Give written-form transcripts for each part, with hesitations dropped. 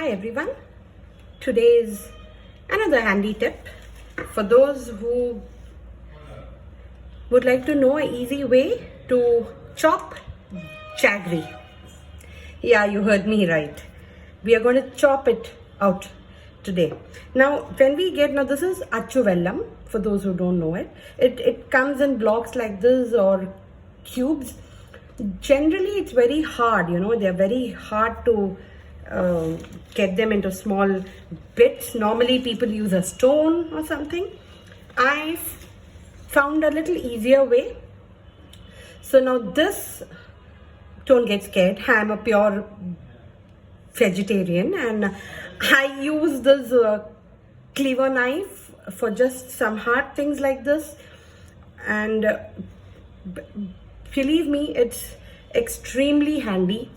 Hi everyone, today is another handy tip for those who would like to know an easy way to chop jaggery. Yeah, you heard me right. We are going to chop it out today. Now when we get, now this is achuvellam for those who don't know it. It comes in blocks like this or cubes. Generally it's very hard, they're very hard to get them into small bits. Normally people use a stone or something. I found a little easier way. So now this, don't get scared, I'm a pure vegetarian and I use this cleaver knife for just some hard things like this, and believe me, it's extremely handy.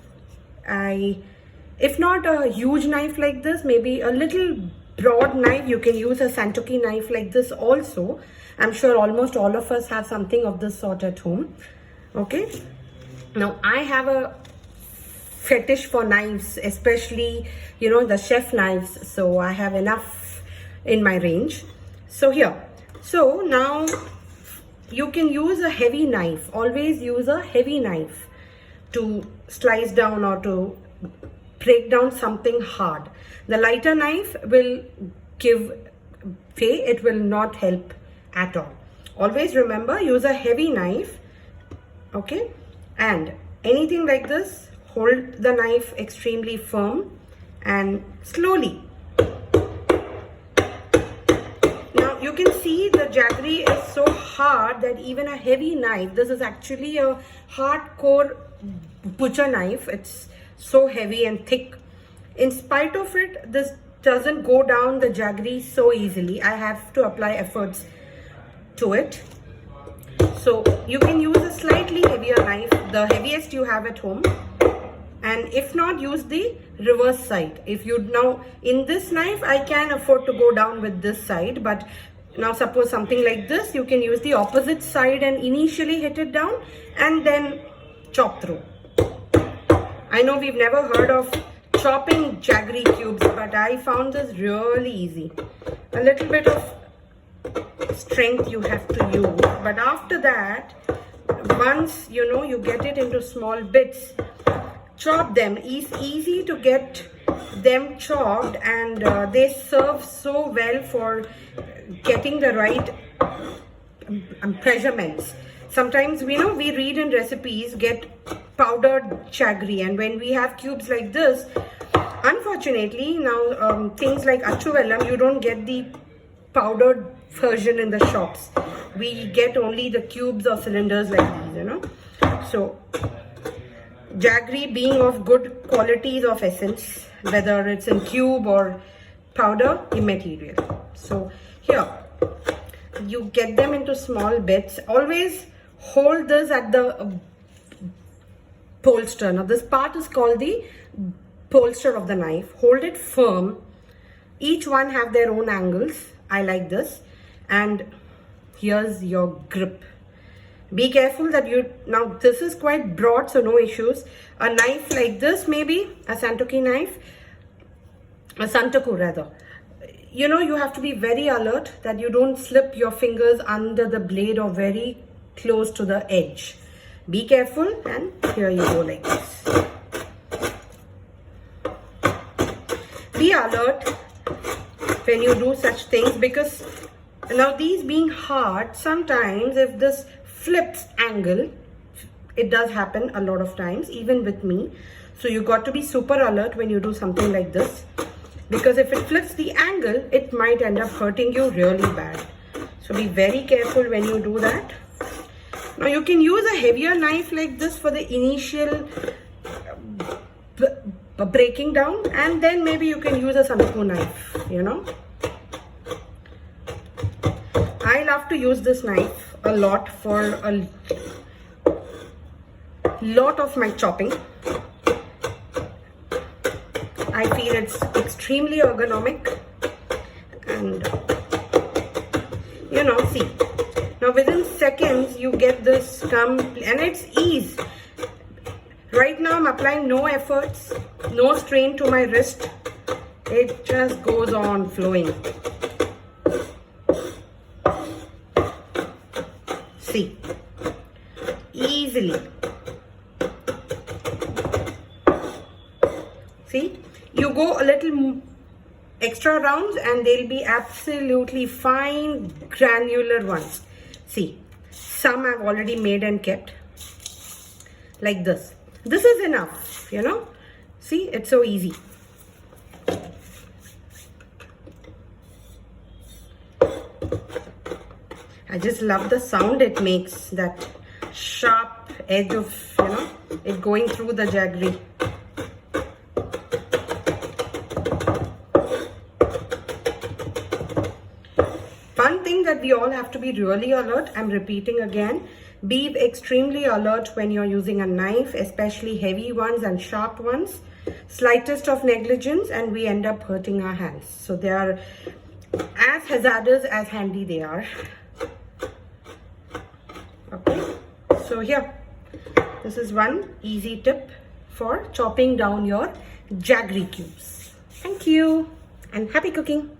If not a huge knife like this, maybe a little broad knife. You can use a santoki knife like this also. I'm sure almost all of us have something of this sort at home. Okay, now I have a fetish for knives, especially the chef knives, so I have enough in my range. So now you can use a heavy knife. Always use a heavy knife to slice down or to break down something hard. The lighter knife will give way, it will not help at all. Always remember, use a heavy knife. Okay, and anything like this, hold the knife extremely firm and slowly. Now you can see the jaggery is so hard that even a heavy knife, this is actually a hardcore butcher knife, it's so heavy and thick. In spite of it, this doesn't go down the jaggery so easily. I have to apply efforts to it. So you can use a slightly heavier knife, the heaviest you have at home, and if not, use the reverse side. If you now, in this knife I can afford to go down with this side, but now suppose something like this, you can use the opposite side and initially hit it down and then chop through. I know we've never heard of chopping jaggery cubes, but I found this really easy. A little bit of strength you have to use, but after that, once you get it into small bits, chop them. It's easy to get them chopped, and they serve so well for getting the right measurements. Sometimes we read in recipes, get powdered jaggery, and when we have cubes like this, unfortunately now things like achuvellam, you don't get the powdered version in the shops. We get only the cubes or cylinders like these, So jaggery being of good quality is of essence, whether it's in cube or powder immaterial. So here you get them into small bits. Always hold this at the bolster. Now this part is called the bolster of the knife. Hold it firm. Each one have their own angles. I like this. And here's your grip. Be careful that now this is quite broad, so no issues. A knife like this, maybe a santoki knife, a santoku rather, you have to be very alert that you don't slip your fingers under the blade or very close to the edge. Be careful, and here you go like this. Be alert when you do such things, because now these being hard, sometimes if this flips angle, it does happen a lot of times, even with me. So you got to be super alert when you do something like this, because if it flips the angle, it might end up hurting you really bad. So be very careful when you do that. Now you can use a heavier knife like this for the initial breaking down, and then maybe you can use a santoku knife, I love to use this knife a lot for a lot of my chopping. I feel it's extremely ergonomic, and see, now within seconds you get this and it's ease. Right now I'm applying no efforts, no strain to my wrist. It just goes on flowing. See, easily. See, you go a little extra rounds and they'll be absolutely fine granular ones. See, some I've already made and kept like this. This is enough, you know. See, it's so easy. I just love the sound it makes, that sharp edge of, you know, it going through the jaggery. One thing that we all have to be really alert, I'm repeating again, be extremely alert when you're using a knife, especially heavy ones and sharp ones. Slightest of negligence and we end up hurting our hands. So they are as hazardous as handy they are. Okay, so here, this is one easy tip for chopping down your jaggery cubes. Thank you and happy cooking.